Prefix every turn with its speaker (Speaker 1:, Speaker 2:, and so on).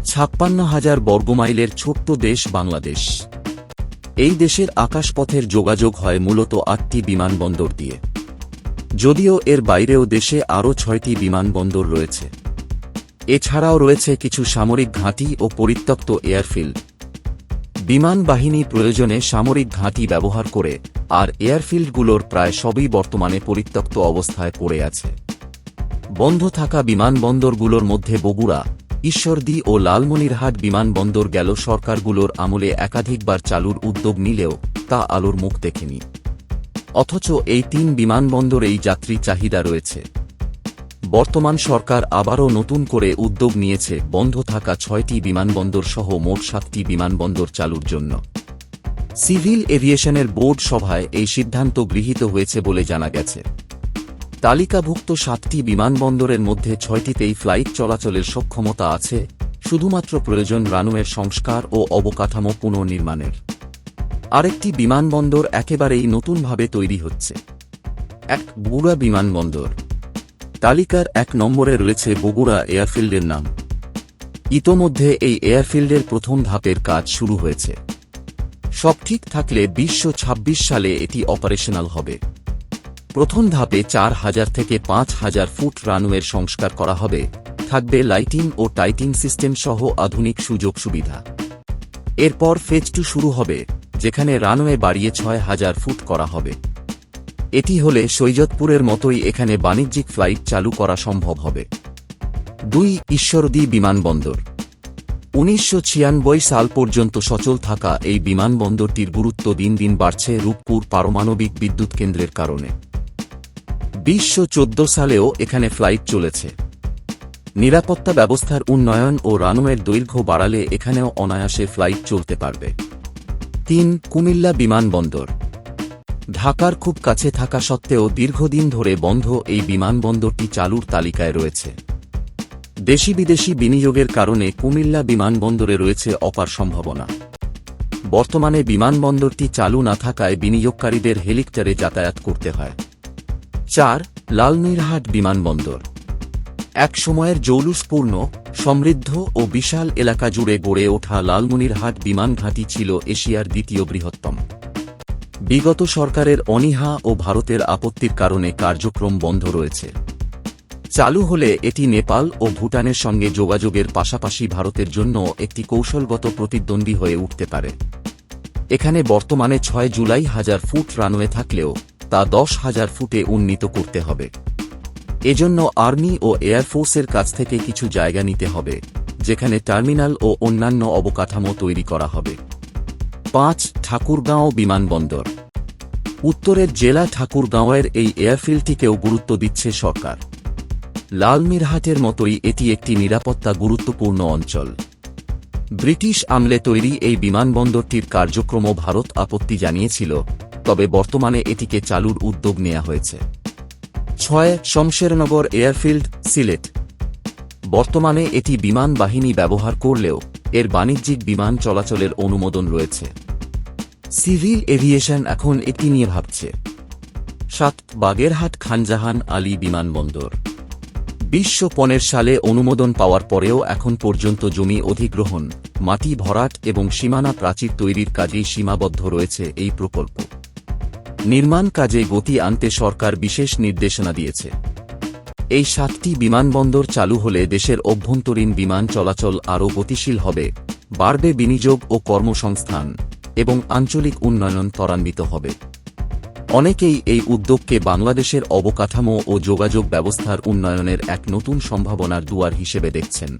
Speaker 1: ৫৬,০০০ বর্গমাইলের ছোট্ট দেশ বাংলাদেশ। এই দেশের আকাশপথের যোগাযোগ হয় মূলত ৮টি বিমানবন্দর দিয়ে। যদিও এর বাইরেও দেশে আরও ৬টি বিমানবন্দর রয়েছে। এছাড়াও রয়েছে কিছু সামরিক ঘাঁটি ও পরিত্যক্ত এয়ারফিল্ড। বিমান বাহিনী প্রয়োজনে সামরিক ঘাঁটি ব্যবহার করে, আর এয়ারফিল্ডগুলোর প্রায় সবই বর্তমানে পরিত্যক্ত অবস্থায় পড়ে আছে। বন্ধ থাকা বিমানবন্দরগুলোর মধ্যে বগুড়া, ঈশ্বরদী ও লালমনিরহাট বিমানবন্দর গেল সরকারগুলোর আমলে একাধিকবার চালুর উদ্যোগ নিলেও তা আলোর মুখ দেখেনি। অথচ এই ৩ বিমানবন্দরেই যাত্রী চাহিদা রয়েছে। বর্তমান সরকার আবারও নতুন করে উদ্যোগ নিয়েছে বন্ধ থাকা ৬টি বিমানবন্দর সহ মোট ৭টি বিমানবন্দর চালুর জন্য। সিভিল এভিয়েশনের বোর্ড সভায় এই সিদ্ধান্ত গৃহীত হয়েছে বলে জানা গেছে। তালিকাভুক্ত ৭টি বিমানবন্দরের মধ্যে ৬টিতেই ফ্লাইট চলাচলের সক্ষমতা আছে, শুধুমাত্র প্রয়োজন রানওয়ের সংস্কার ও অবকাঠামো পুনর্নির্মাণের। আরেকটি বিমানবন্দর একেবারেই নতুনভাবে তৈরি হচ্ছে। বগুড়া বিমানবন্দর। তালিকার ১ নম্বরে রয়েছে বগুড়া এয়ারফিল্ডের নাম। ইতোমধ্যে এই এয়ারফিল্ডের প্রথম ধাপের কাজ শুরু হয়েছে। সব ঠিক থাকলে ২০২৬ সালে এটি অপারেশনাল হবে। প্রথম ধাপে ৪,০০০ থেকে ৫,০০০ ফুট রানওয়ের সংস্কার করা হবে, থাকবে লাইটিং ও টাইটিং সিস্টেম সহ আধুনিক সুযোগ সুবিধা। এরপর ফেজ ২ শুরু হবে, যেখানে রানওয়ে বাড়িয়ে ৬,০০০ ফুট করা হবে। এটি হলে সৈয়দপুরের মতোই এখানে বাণিজ্যিক ফ্লাইট চালু করা সম্ভব হবে। ২ ঈশ্বরদী বিমানবন্দর। ১৯৯৬ সাল পর্যন্ত সচল থাকা এই বিমানবন্দরটির গুরুত্ব দিন দিন বাড়ছে রূপপুর পারমাণবিক বিদ্যুৎ কেন্দ্রের কারণে। ২০১৪ সালেও এখানে ফ্লাইট চলেছে। নিরাপত্তা ব্যবস্থার উন্নয়ন ও রানওয়ের দৈর্ঘ্য বাড়ালে এখানেও অনায়াসে ফ্লাইট চলতে পারবে। ৩ কুমিল্লা বিমানবন্দর। ঢাকার খুব কাছে থাকা সত্ত্বেও দীর্ঘদিন ধরে বন্ধ এই বিমানবন্দরটি চালুর তালিকায় রয়েছে। দেশি বিদেশি বিনিয়োগের কারণে কুমিল্লা বিমানবন্দরে রয়েছে অপার সম্ভাবনা। বর্তমানে বিমানবন্দরটি চালু না থাকায় বিনিয়োগকারীদের হেলিকপ্টারে যাতায়াত করতে হয়। ৪ লালমনিরহাট বিমানবন্দর। এক সময়ের জৌলুসপূর্ণ, সমৃদ্ধ ও বিশাল এলাকা জুড়ে গড়ে ওঠা লালমনিরহাট বিমান ঘাঁটি ছিল এশিয়ার দ্বিতীয় বৃহত্তম। বিগত সরকারের অনীহা ও ভারতের আপত্তির কারণে কার্যক্রম বন্ধ রয়েছে। চালু হলে এটি নেপাল ও ভুটানের সঙ্গে যোগাযোগের পাশাপাশি ভারতের জন্য একটি কৌশলগত প্রতিদ্বন্দ্বী হয়ে উঠতে পারে। এখানে বর্তমানে ৬ জুলাই ১,০০০ ফুট রানওয়ে থাকলেও তা ১০,০০০ ফুটে উন্নীত করতে হবে। এজন্য আর্মি ও এয়ারফোর্সের কাছ থেকে কিছু জায়গা নিতে হবে, যেখানে টার্মিনাল ও অন্যান্য অবকাঠামো তৈরি করা হবে। ৫ ঠাকুরগাঁও বিমানবন্দর। উত্তরের জেলা ঠাকুরগাঁওয়ের এই এয়ারফিল্ডটিকেও গুরুত্ব দিচ্ছে সরকার। লালমনিরহাটের মতোই এটি একটি নিরাপত্তা গুরুত্বপূর্ণ অঞ্চল। ব্রিটিশ আমলে তৈরি এই বিমানবন্দরটির কার্যক্রমও ভারত আপত্তি জানিয়েছিল, তবে বর্তমানে এটিকে চালুর উদ্যোগ নেওয়া হয়েছে। ৬ শমশেরনগর এয়ারফিল্ড, সিলেট। বর্তমানে এটি বিমান বাহিনী ব্যবহার করলেও এর বাণিজ্যিক বিমান চলাচলের অনুমোদন রয়েছে। সিভিল এভিয়েশন এখন এটি নিয়ে ভাবছে। ৭ বাগেরহাট খানজাহান আলী বিমানবন্দর। ২০১৫ সালে অনুমোদন পাওয়ার পরেও এখন পর্যন্ত জমি অধিগ্রহণ, মাটি ভরাট এবং সীমানা প্রাচীর তৈরির কাজেই সীমাবদ্ধ রয়েছে এই প্রকল্প। নির্মাণ কাজে গতি আনতে সরকার বিশেষ নির্দেশনা দিয়েছে। এই ৭টি বিমানবন্দর চালু হলে দেশের অভ্যন্তরীণ বিমান চলাচল আরও গতিশীল হবে, বাড়বে বিনিয়োগ ও কর্মসংস্থান, এবং আঞ্চলিক উন্নয়ন ত্বরান্বিত হবে। অনেকেই এই উদ্যোগকে বাংলাদেশের অবকাঠামো ও যোগাযোগ ব্যবস্থার উন্নয়নের এক নতুন সম্ভাবনার দুয়ার হিসেবে দেখছেন।